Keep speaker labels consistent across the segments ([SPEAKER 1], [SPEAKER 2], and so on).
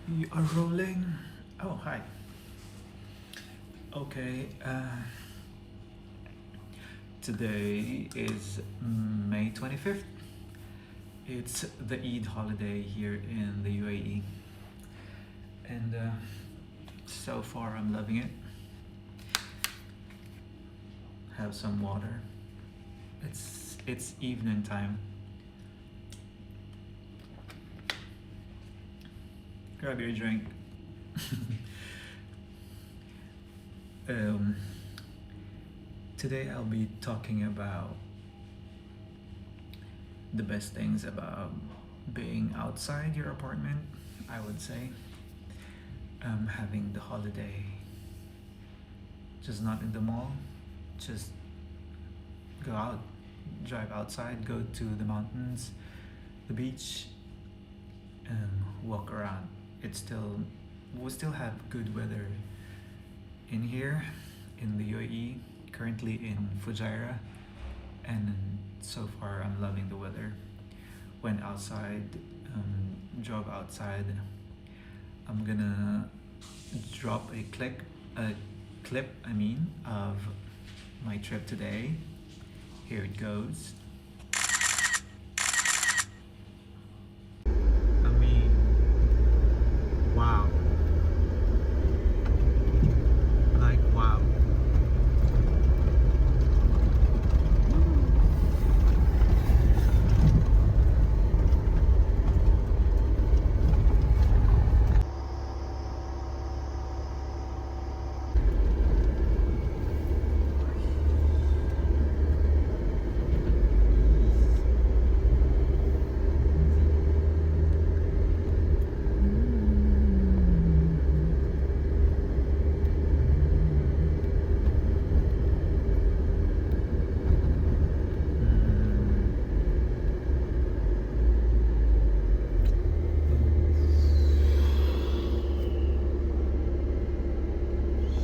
[SPEAKER 1] You are rolling. Oh, hi. Okay, today is May 25th. It's the Eid holiday here in the UAE. And so far, I'm loving it. Have some water. It's evening time. Grab your drink. um, Today, I'll be talking about the best things about being outside your apartment, I would say. Having the holiday just not in the mall, just go out, drive outside, go to the mountains, the beach, and walk around. We still have good weather in here in the UAE, currently in Fujairah, and so far I'm loving the weather. Went outside, drove outside. I'm gonna drop a clip, of my trip today. Here it goes. I mean, wow. Like, wow.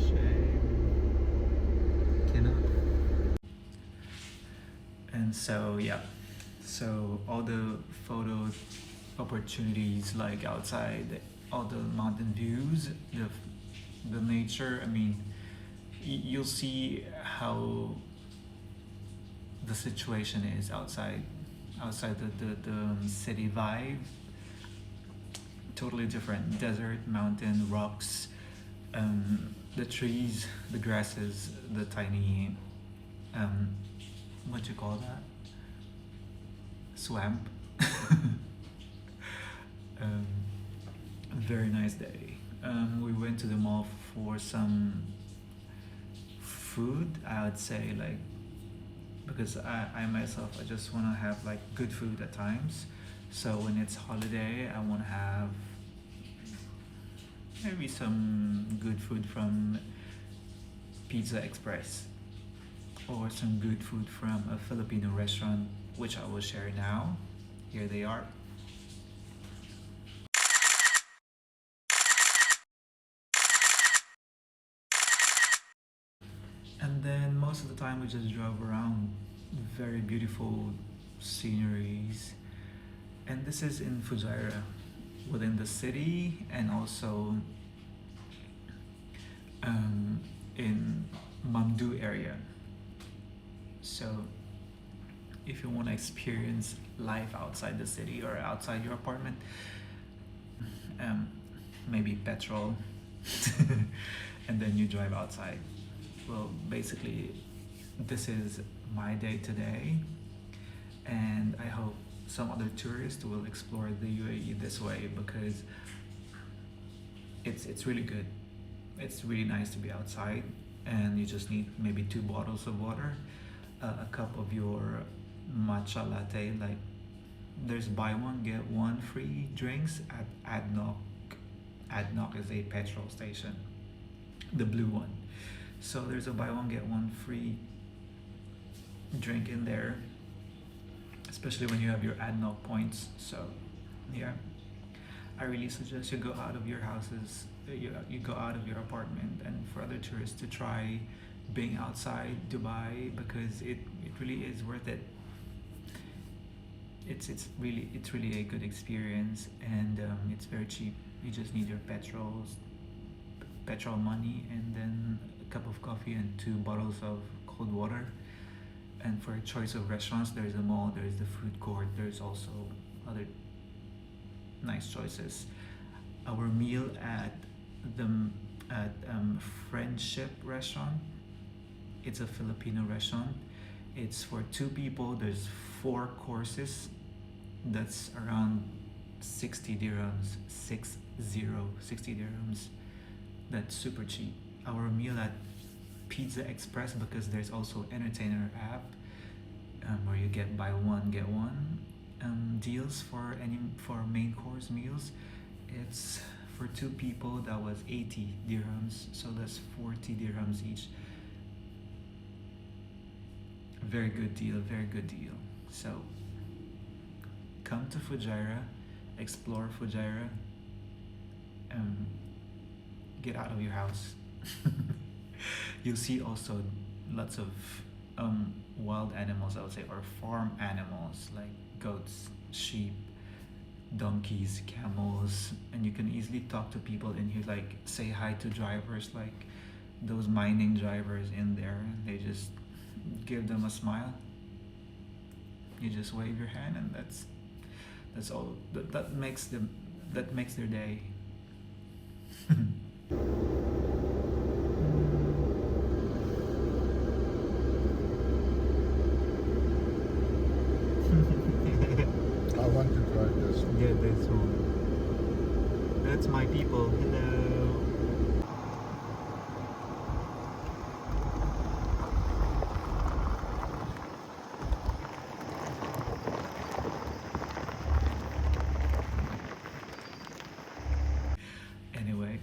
[SPEAKER 1] Shame. Cannot. And so, yeah. So, all the photo opportunities like outside, all the mountain views, the nature, you'll see how the situation is outside the city vibe. Totally different. Desert, mountain, rocks, the trees, the grasses, the tiny, um, what you call that? Swamp. um, Very nice day. We went to the mall for some food, I would say, like, because I myself, I just want to have like good food at times. So when it's holiday, I want to have maybe some good food from Pizza Express or some good food from a Filipino restaurant, which I will share now. Here they are. And then most of the time we just drove around very beautiful sceneries. And this is in Fujairah, within the city, and also um, in Mamdu area. So if you want to experience life outside the city or outside your apartment, um, maybe petrol, and then you drive outside. Well, basically, this is my day today, and I hope some other tourists will explore the UAE this way because it's really good. It's really nice to be outside, and you just need maybe 2 bottles of water, a cup of your matcha latte. Like, there's buy one get one free drinks at ADNOC. ADNOC is a petrol station, the blue one. So there's a buy one get one free drink in there, especially when you have your ADNOC points. So yeah, I really suggest you go out of your houses, you go out of your apartment, and for other tourists to try being outside Dubai because it really is worth it. it's really a good experience, and it's very cheap. You just need your petrol money, and then a cup of coffee and 2 bottles of cold water. And for a choice of restaurants, there's a mall, there's the food court, there's also other nice choices. Our meal at the Friendship restaurant, it's a Filipino restaurant. It's for 2 people. There's 4 courses. That's around 60 dirhams. 60 dirhams. That's super cheap. Our meal at Pizza Express, because there's also Entertainer app, where you get buy one get one deals for main course meals. It's for 2 people. That was 80 dirhams. So that's 40 dirhams each. Very good deal. Very good deal. So come to Fujairah, explore Fujairah, get out of your house. You'll see also lots of wild animals, I would say, or farm animals like goats, sheep, donkeys, camels, and you can easily talk to people in here, like say hi to drivers, like those mining drivers in there. They just give them a smile. You just wave your hand, and that's all. That makes their day.
[SPEAKER 2] I want to try this.
[SPEAKER 1] Yeah, this one. That's my people. Hello. Anyway,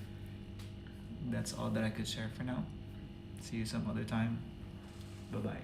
[SPEAKER 1] that's all that I could share for now. See you some other time. Bye bye.